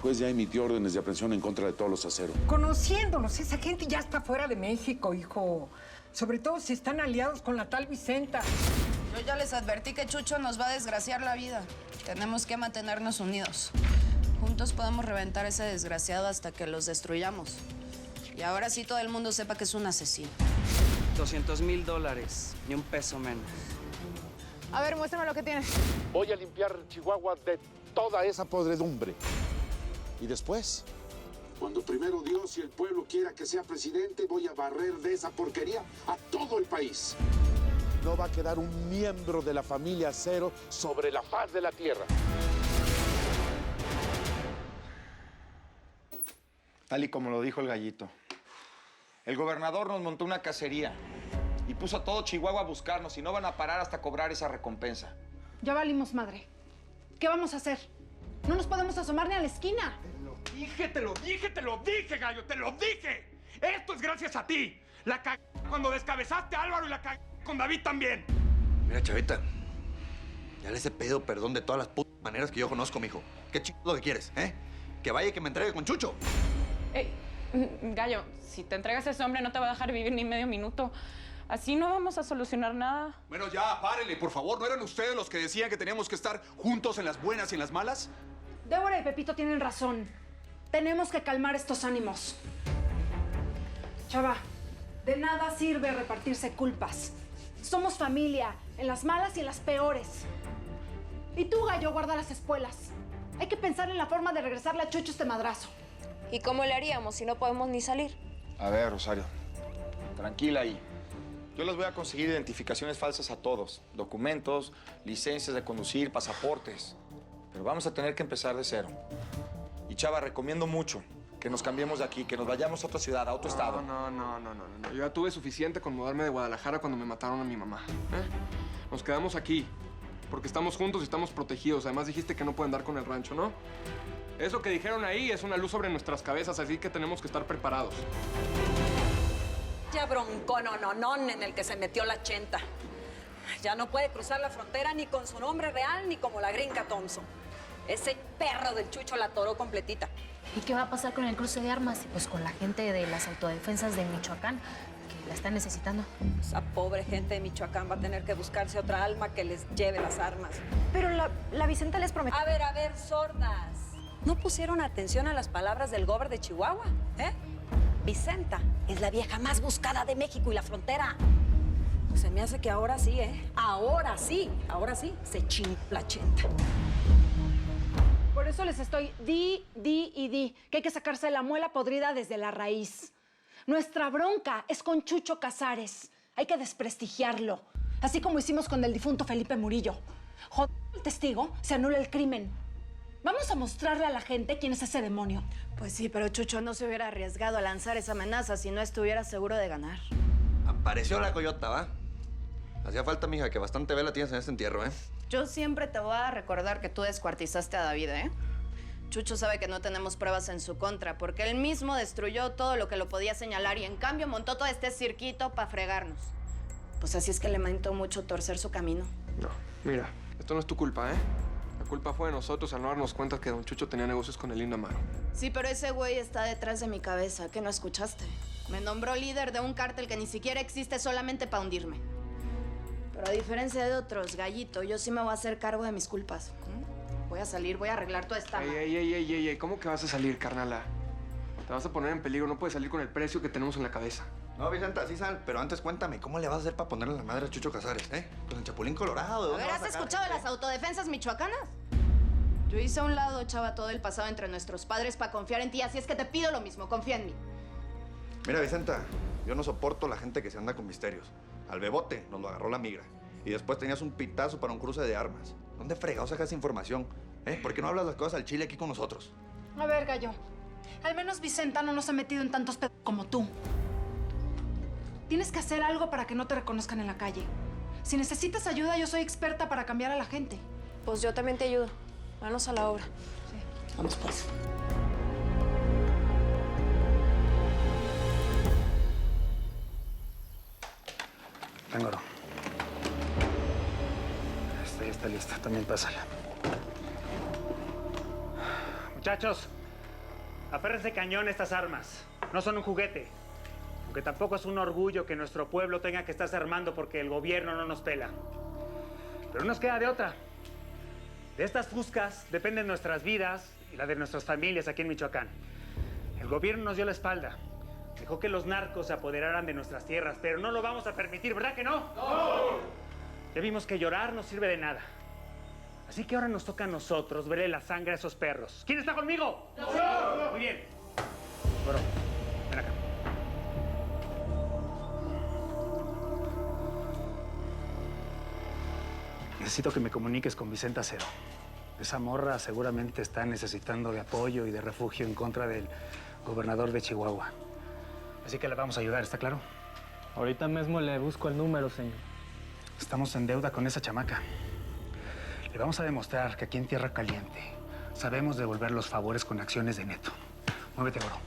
juez ya emitió órdenes de aprehensión en contra de todos los aceros. Conociéndolos, esa gente ya está fuera de México, hijo. Sobre todo si están aliados con la tal Vicenta. Yo ya les advertí que Chucho nos va a desgraciar la vida. Tenemos que mantenernos unidos. Juntos podemos reventar a ese desgraciado hasta que los destruyamos. Y ahora sí todo el mundo sepa que es un asesino. $200,000, ni un peso menos. A ver, muéstrame lo que tienes. Voy a limpiar Chihuahua de toda esa podredumbre. Y después, cuando primero Dios y el pueblo quiera que sea presidente, voy a barrer de esa porquería a todo el país. No va a quedar un miembro de la familia Acero sobre la faz de la tierra. Tal y como lo dijo el gallito. El gobernador nos montó una cacería y puso a todo Chihuahua a buscarnos y no van a parar hasta cobrar esa recompensa. Ya valimos madre. ¿Qué vamos a hacer? No nos podemos asomar ni a la esquina. Te lo dije, gallo, te lo dije. Esto es gracias a ti. La cagué cuando descabezaste a Álvaro y la cagué con David también. Mira, chavita, ya les he pedido perdón de todas las putas maneras que yo conozco, mijo. ¿Qué chingo lo que quieres, eh? Que vaya y que me entregue con Chucho. Gallo, si te entregas a ese hombre no te va a dejar vivir ni medio minuto. Así no vamos a solucionar nada. Bueno, ya, párenle, por favor. ¿No eran ustedes los que decían que teníamos que estar juntos en las buenas y en las malas? Débora y Pepito tienen razón. Tenemos que calmar estos ánimos. Chava, de nada sirve repartirse culpas. Somos familia, en las malas y en las peores. Y tú, Gallo, guarda las espuelas. Hay que pensar en la forma de regresarle a Chucho este madrazo. ¿Y cómo le haríamos si no podemos ni salir? A ver, Rosario, tranquila ahí. Yo les voy a conseguir identificaciones falsas a todos. Documentos, licencias de conducir, pasaportes. Pero vamos a tener que empezar de cero. Y Chava, recomiendo mucho que nos cambiemos de aquí, que nos vayamos a otra ciudad, a otro estado. No. Yo ya tuve suficiente con mudarme de Guadalajara cuando me mataron a mi mamá. Nos quedamos aquí, porque estamos juntos y estamos protegidos. Además dijiste que no pueden dar con el rancho, ¿no? Eso que dijeron ahí es una luz sobre nuestras cabezas, así que tenemos que estar preparados. Ya bronconononón en el que se metió la chenta. Ya no puede cruzar la frontera ni con su nombre real ni como la gringa Thompson. Ese perro del Chucho la atoró completita. ¿Y qué va a pasar con el cruce de armas? Pues con la gente de las autodefensas de Michoacán, que la están necesitando. Esa pobre gente de Michoacán va a tener que buscarse otra alma que les lleve las armas. Pero la Vicenta les prometió... A ver, sordas. ¿No pusieron atención a las palabras del gober de Chihuahua? Vicenta es la vieja más buscada de México y la frontera. Se me hace que ahora sí, ahora sí, se chimpla chenta. Por eso les estoy di, que hay que sacarse la muela podrida desde la raíz. Nuestra bronca es con Chucho Casares. Hay que desprestigiarlo, así como hicimos con el difunto Felipe Murillo. Joder al testigo, se anula el crimen. Vamos a mostrarle a la gente quién es ese demonio. Pues sí, pero Chucho no se hubiera arriesgado a lanzar esa amenaza si no estuviera seguro de ganar. Apareció la coyota, ¿va? Hacía falta, mija, que bastante vela tienes en este entierro, ¿eh? Yo siempre te voy a recordar que tú descuartizaste a David, ¿eh? Chucho sabe que no tenemos pruebas en su contra porque él mismo destruyó todo lo que lo podía señalar y en cambio montó todo este cirquito para fregarnos. Pues así es que le lamentó mucho torcer su camino. No, mira, esto no es tu culpa, ¿eh? La culpa fue de nosotros al no darnos cuenta que don Chucho tenía negocios con el lindo Amaro. Sí, pero ese güey está detrás de mi cabeza. ¿Qué no escuchaste? Me nombró líder de un cártel que ni siquiera existe solamente para hundirme. Pero a diferencia de otros, Gallito, yo sí me voy a hacer cargo de mis culpas. Voy a salir, voy a arreglar toda esta... Ey, ¿cómo que vas a salir, carnala? Te vas a poner en peligro, no puedes salir con el precio que tenemos en la cabeza. No, Vicenta, sí sal, pero antes cuéntame, ¿cómo le vas a hacer para ponerle la madre a Chucho Casares, Con el Chapulín Colorado. A ver, ¿has escuchado de las autodefensas michoacanas? Yo hice a un lado, Chava, todo el pasado entre nuestros padres para confiar en ti, así es que te pido lo mismo, confía en mí. Mira, Vicenta, yo no soporto la gente que se anda con misterios. Al bebote nos lo agarró la migra. Y después tenías un pitazo para un cruce de armas. ¿Dónde fregados sacas información? ¿Por qué no hablas las cosas al chile aquí con nosotros? A ver, Gallo, al menos Vicenta no nos ha metido en tantos pedos como tú. Tienes que hacer algo para que no te reconozcan en la calle. Si necesitas ayuda, yo soy experta para cambiar a la gente. Pues yo también te ayudo. Manos a la obra. Sí. Vamos, pues. Tángaro. Esta ya está lista. También pásala. Muchachos, Aférrense cañón estas armas. No son un juguete. Aunque tampoco es un orgullo que nuestro pueblo tenga que estarse armando porque el gobierno no nos pela. Pero no nos queda de otra. De estas fuscas dependen nuestras vidas y la de nuestras familias aquí en Michoacán. El gobierno nos dio la espalda. Dejó que los narcos se apoderaran de nuestras tierras, pero no lo vamos a permitir, ¿verdad que no? ¡No! Ya vimos que llorar no sirve de nada. Así que ahora nos toca a nosotros verle la sangre a esos perros. ¿Quién está conmigo? ¡No! Muy bien. Bueno, ven acá. Necesito que me comuniques con Vicenta Cero. Esa morra seguramente está necesitando de apoyo y de refugio en contra del gobernador de Chihuahua. Así que le vamos a ayudar, ¿está claro? Ahorita mismo le busco el número, señor. Estamos en deuda con esa chamaca. Le vamos a demostrar que aquí en Tierra Caliente sabemos devolver los favores con acciones de neto. Muévete, bro.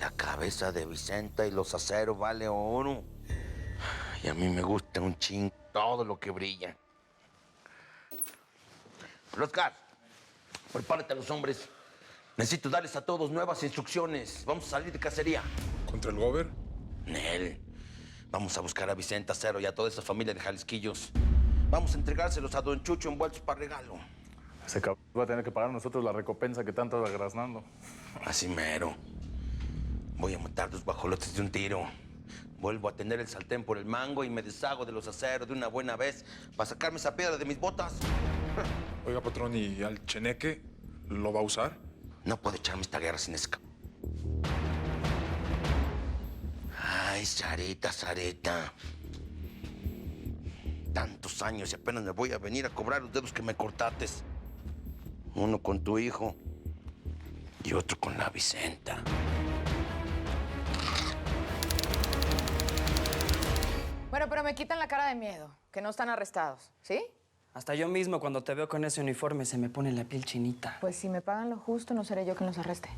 La cabeza de Vicenta y los aceros vale oro. Y a mí me gusta un ching todo lo que brilla. Oscar, prepárate a los hombres. Necesito darles a todos nuevas instrucciones. Vamos a salir de cacería. ¿Contra el gober? Nel, vamos a buscar a Vicenta Cero y a toda esa familia de Jalisquillos. Vamos a entregárselos a don Chucho envueltos para regalo. Ese cabrón va a tener que pagar a nosotros la recompensa que tanto va graznando. Así mero. Voy a matar dos guajolotes de un tiro. Vuelvo a tener el sartén por el mango y me deshago de los aceros de una buena vez para sacarme esa piedra de mis botas. Oiga, patrón, ¿y al cheneque lo va a usar? No puedo echarme esta guerra sin escapar. Ay, Sarita, Sarita. Tantos años y apenas me voy a venir a cobrar los dedos que me cortates. Uno con tu hijo y otro con la Vicenta. Bueno, pero me quitan la cara de miedo, que no están arrestados, ¿sí? Hasta yo mismo, cuando te veo con ese uniforme, se me pone la piel chinita. Pues si me pagan lo justo, no seré yo quien los arreste.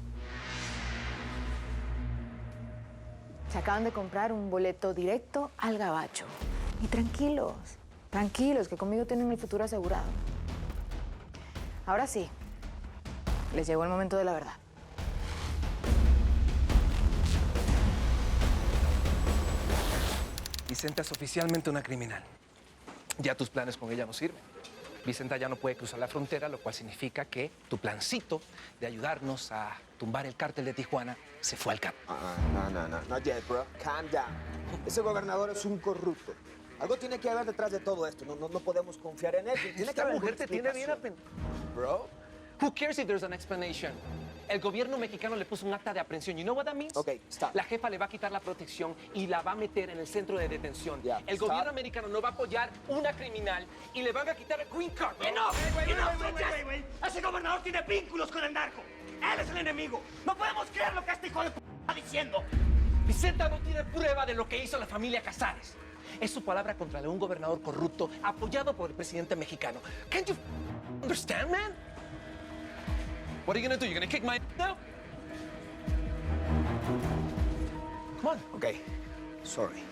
Se acaban de comprar un boleto directo al Gabacho. Y tranquilos, tranquilos, que conmigo tienen mi futuro asegurado. Ahora sí, les llegó el momento de la verdad. Vicenta es oficialmente una criminal. Ya tus planes con ella no sirven. Vicenta ya no puede cruzar la frontera, lo cual significa que tu plancito de ayudarnos a tumbar el cártel de Tijuana se fue al cap. No, not yet, bro. Calm down. Ese gobernador es un corrupto. Algo tiene que haber detrás de todo esto. No podemos confiar en él. Tiene que haber mujer te tiene bien Bro, who cares if there's an explanation? El gobierno mexicano le puso un acta de aprehensión. You know what that means? Okay, stop. La jefa le va a quitar la protección y la va a meter en el centro de detención. Yeah, el gobierno americano no va a apoyar una criminal y le van a quitar el green card. ¡No! Ese gobernador tiene vínculos con el narco. Él es el enemigo. No podemos creer lo que este hijo de p está diciendo. Vicenta no tiene prueba de lo que hizo la familia Casares. Es su palabra contra un gobernador corrupto apoyado por el presidente mexicano. Can't you understand, man? What are you gonna do? You gonna kick my now? Come on. Okay, sorry.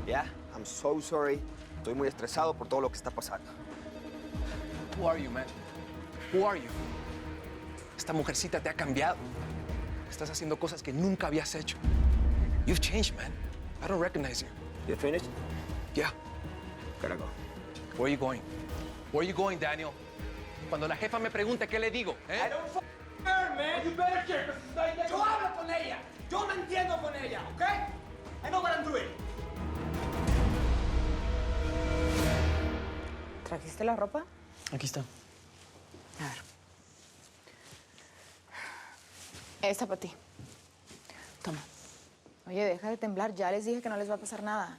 Yeah, I'm so sorry. Estoy muy estresado por todo lo que está pasando. Who are you, man? Who are you? Esta mujercita te ha cambiado. Estás haciendo cosas que nunca habías hecho. You've changed, man. I don't recognize you. You finished? Yeah. Gotta go. Where are you going? Where are you going, Daniel? Cuando la jefa me pregunte, ¿qué le digo? I don't care, man. You better care. Yo hablo con ella. Yo me entiendo con ella, ¿ok? I know what I'm doing. ¿Trajiste la ropa? Aquí está. A ver. Esta para ti. Toma. Oye, deja de temblar. Ya les dije que no les va a pasar nada.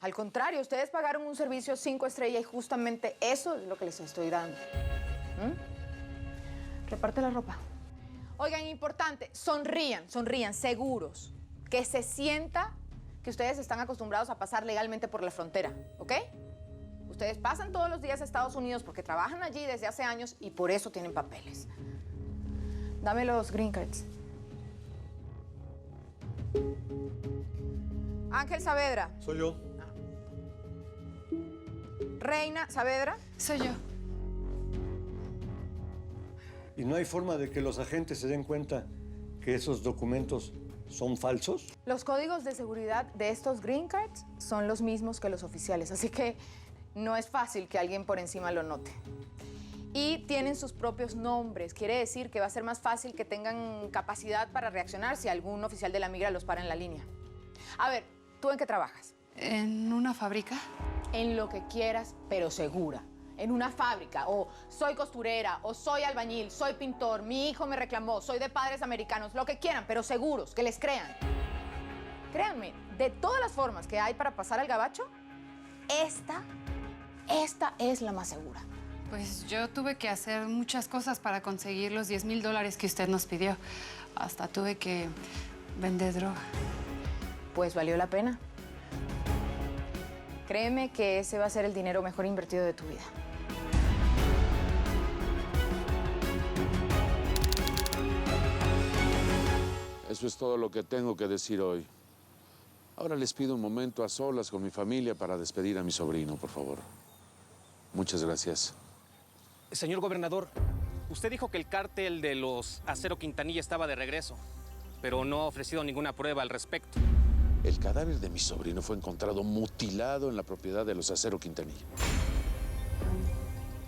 Al contrario, ustedes pagaron un servicio 5 estrellas y justamente eso es lo que les estoy dando. Reparte la ropa. Oigan, importante, sonrían, seguros. Que se sienta que ustedes están acostumbrados a pasar legalmente por la frontera, ¿ok? Ustedes pasan todos los días a Estados Unidos porque trabajan allí desde hace años y por eso tienen papeles. Dame los green cards. Ángel Saavedra. Soy yo. Reina Saavedra. Soy yo. Y no hay forma de que los agentes se den cuenta que esos documentos son falsos? Los códigos de seguridad de estos green cards son los mismos que los oficiales, así que no es fácil que alguien por encima lo note. Y tienen sus propios nombres, quiere decir que va a ser más fácil que tengan capacidad para reaccionar si algún oficial de la migra los para en la línea. A ver, ¿tú en qué trabajas? ¿En una fábrica? En lo que quieras, pero segura. En una fábrica, o soy costurera, o soy albañil, soy pintor, mi hijo me reclamó, soy de padres americanos, lo que quieran, pero seguros, que les crean. Créanme, de todas las formas que hay para pasar al gabacho, esta es la más segura. Pues yo tuve que hacer muchas cosas para conseguir los $10,000 que usted nos pidió. Hasta tuve que vender droga. Pues valió la pena. Créeme que ese va a ser el dinero mejor invertido de tu vida. Eso es todo lo que tengo que decir hoy. Ahora les pido un momento a solas con mi familia para despedir a mi sobrino, por favor. Muchas gracias. Señor gobernador, usted dijo que el cártel de los Acero Quintanilla estaba de regreso, pero no ha ofrecido ninguna prueba al respecto. El cadáver de mi sobrino fue encontrado mutilado en la propiedad de los Acero Quintanilla.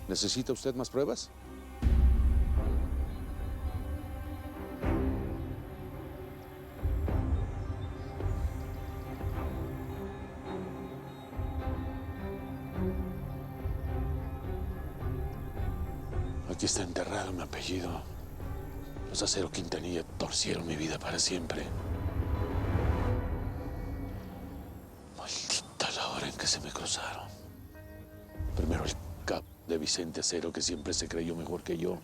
¿Necesita usted más pruebas? Aquí está enterrado mi apellido. Los Acero Quintanilla torcieron mi vida para siempre. Maldita la hora en que se me cruzaron. Primero el cap de Vicente Acero, que siempre se creyó mejor que yo.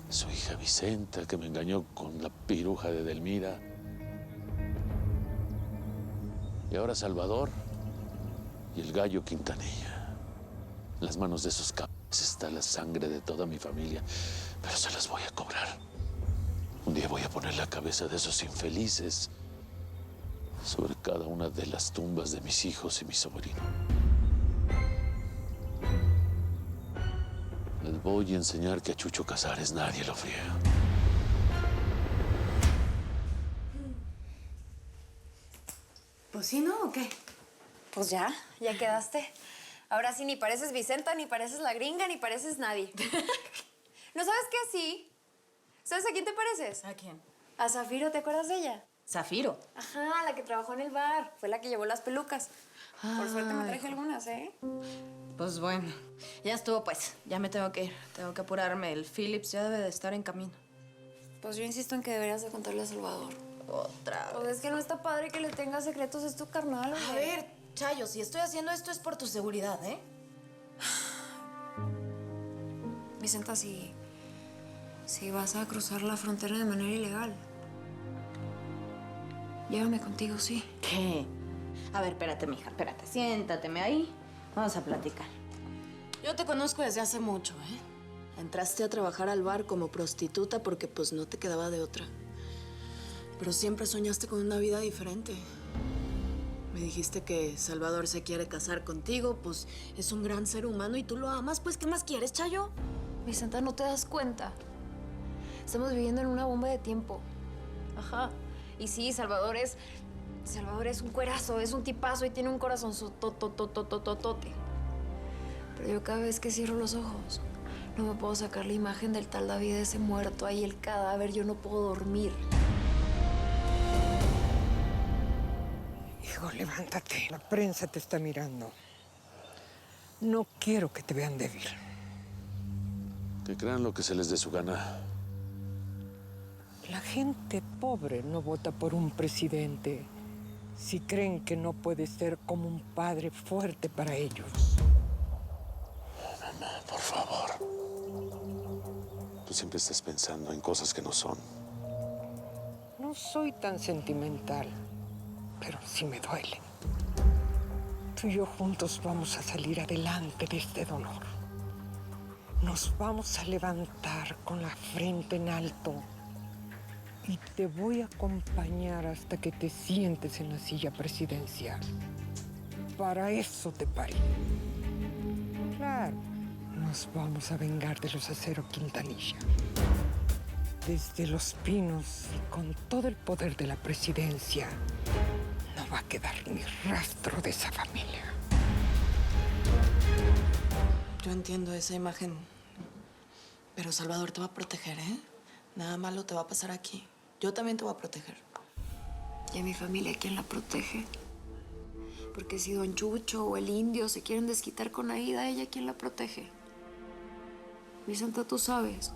Su hija Vicenta, que me engañó con la piruja de Delmira. Y ahora Salvador y el gallo Quintanilla. En las manos de esos cabrones está la sangre de toda mi familia, pero se las voy a cobrar. Un día voy a poner la cabeza de esos infelices sobre cada una de las tumbas de mis hijos y mi sobrino. Les voy a enseñar que a Chucho Casares nadie lo friega. Pues sí, ¿no? ¿O qué? Pues ya quedaste. Ahora sí, ni pareces Vicenta, ni pareces la gringa, ni pareces nadie. ¿No sabes qué? Sí. ¿Sabes a quién te pareces? ¿A quién? A Zafiro, ¿te acuerdas de ella? ¿Zafiro? Ajá, la que trabajó en el bar. Fue la que llevó las pelucas. Por suerte me traje algunas, ¿eh? Pues bueno, ya estuvo pues. Ya me tengo que ir. Tengo que apurarme. El Phillips ya debe de estar en camino. Pues yo insisto en que deberías de contarle a Salvador. Otra vez. Pues es que no está padre que le tengas secretos, es tu carnal, güey. A ver, Chayo, si estoy haciendo esto es por tu seguridad, ¿eh? Vicenta, si vas a cruzar la frontera de manera ilegal, llévame contigo, sí. ¿Qué? A ver, espérate, mija, espérate. Siéntateme ahí. Vamos a platicar. Yo te conozco desde hace mucho, ¿eh? Entraste a trabajar al bar como prostituta porque pues no te quedaba de otra. Pero siempre soñaste con una vida diferente. Me dijiste que Salvador se quiere casar contigo, pues es un gran ser humano y tú lo amas, pues ¿qué más quieres, Chayo? Vicenta, ¿no te das cuenta? Estamos viviendo en una bomba de tiempo. Ajá. Y sí, Salvador es un cuerazo, es un tipazo y tiene un corazón totototototote. Pero yo cada vez que cierro los ojos, no me puedo sacar la imagen del tal David, ese muerto ahí, el cadáver, yo no puedo dormir. Hijo, levántate. La prensa te está mirando. No quiero que te vean débil. Que crean lo que se les dé su gana. La gente pobre no vota por un presidente si creen que no puede ser como un padre fuerte para ellos. Mamá, por favor. Tú siempre estás pensando en cosas que no son. No soy tan sentimental, pero sí me duele. Tú y yo juntos vamos a salir adelante de este dolor. Nos vamos a levantar con la frente en alto y te voy a acompañar hasta que te sientes en la silla presidencial. Para eso te parí. Claro, nos vamos a vengar de los Acero Quintanilla. Desde Los Pinos y con todo el poder de la presidencia, no va a quedar ni rastro de esa familia. Yo entiendo esa imagen, pero Salvador te va a proteger, ¿eh? Nada malo te va a pasar aquí. Yo también te voy a proteger. ¿Y a mi familia quién la protege? Porque si don Chucho o el indio se quieren desquitar con Aida, ¿ella quién la protege? Vicenta, tú sabes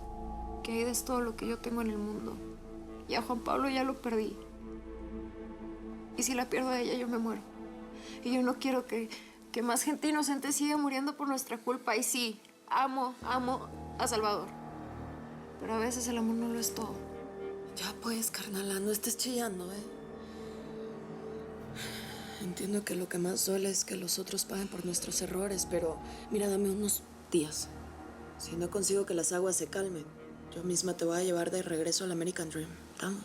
que Aida es todo lo que yo tengo en el mundo. Y a Juan Pablo ya lo perdí. Y si la pierdo a ella, yo me muero. Y yo no quiero que más gente inocente siga muriendo por nuestra culpa. Y sí, amo a Salvador. Pero a veces el amor no lo es todo. Ya pues, carnala, no estés chillando, ¿eh? Entiendo que lo que más duele es que los otros paguen por nuestros errores, pero mira, dame unos días. Si no consigo que las aguas se calmen, yo misma te voy a llevar de regreso al American Dream. Vamos.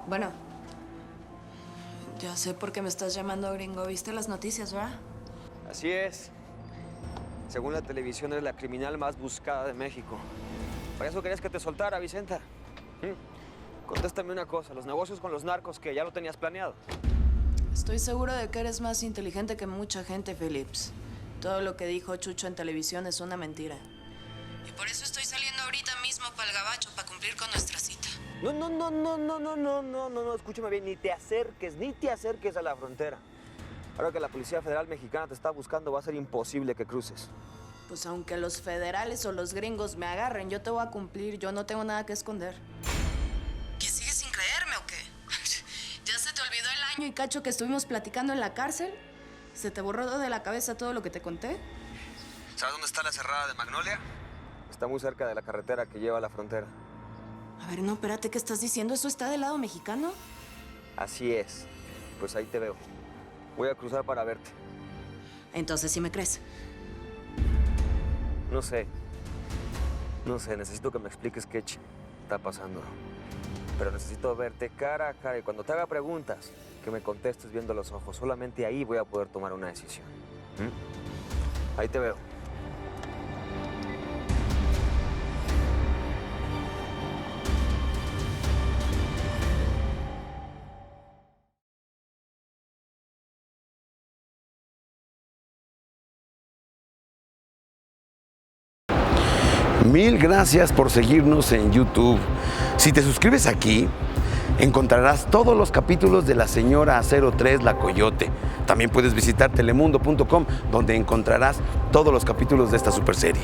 Bueno, ya sé por qué me estás llamando, gringo. ¿Viste las noticias, verdad? Así es. Según la televisión, eres la criminal más buscada de México. ¿Para eso querías que te soltara, Vicenta? Contéstame una cosa, los negocios con los narcos, que ya lo tenías planeado. Estoy seguro de que eres más inteligente que mucha gente, Phillips. Todo lo que dijo Chucho en televisión es una mentira. Y por eso estoy saliendo ahorita mismo para el gabacho, para cumplir con nuestra cita. No, escúchame bien, ni te acerques a la frontera. Ahora que la Policía Federal Mexicana te está buscando, va a ser imposible que cruces. Pues aunque los federales o los gringos me agarren, yo te voy a cumplir, yo no tengo nada que esconder. ¿Qué, sigues sin creerme o qué? ¿Ya se te olvidó el año y cacho que estuvimos platicando en la cárcel? ¿Se te borró de la cabeza todo lo que te conté? ¿Sabes dónde está la cerrada de Magnolia? Está muy cerca de la carretera que lleva a la frontera. A ver, no, espérate, ¿qué estás diciendo? ¿Eso está del lado mexicano? Así es. Pues ahí te veo. Voy a cruzar para verte. Entonces, ¿sí me crees? No sé, necesito que me expliques qué está pasando. Pero necesito verte cara a cara y cuando te haga preguntas, que me contestes viendo los ojos. Solamente ahí voy a poder tomar una decisión. Ahí te veo. Mil gracias por seguirnos en YouTube. Si te suscribes aquí, encontrarás todos los capítulos de La Señora 03 La Coyote. También puedes visitar telemundo.com, donde encontrarás todos los capítulos de esta superserie.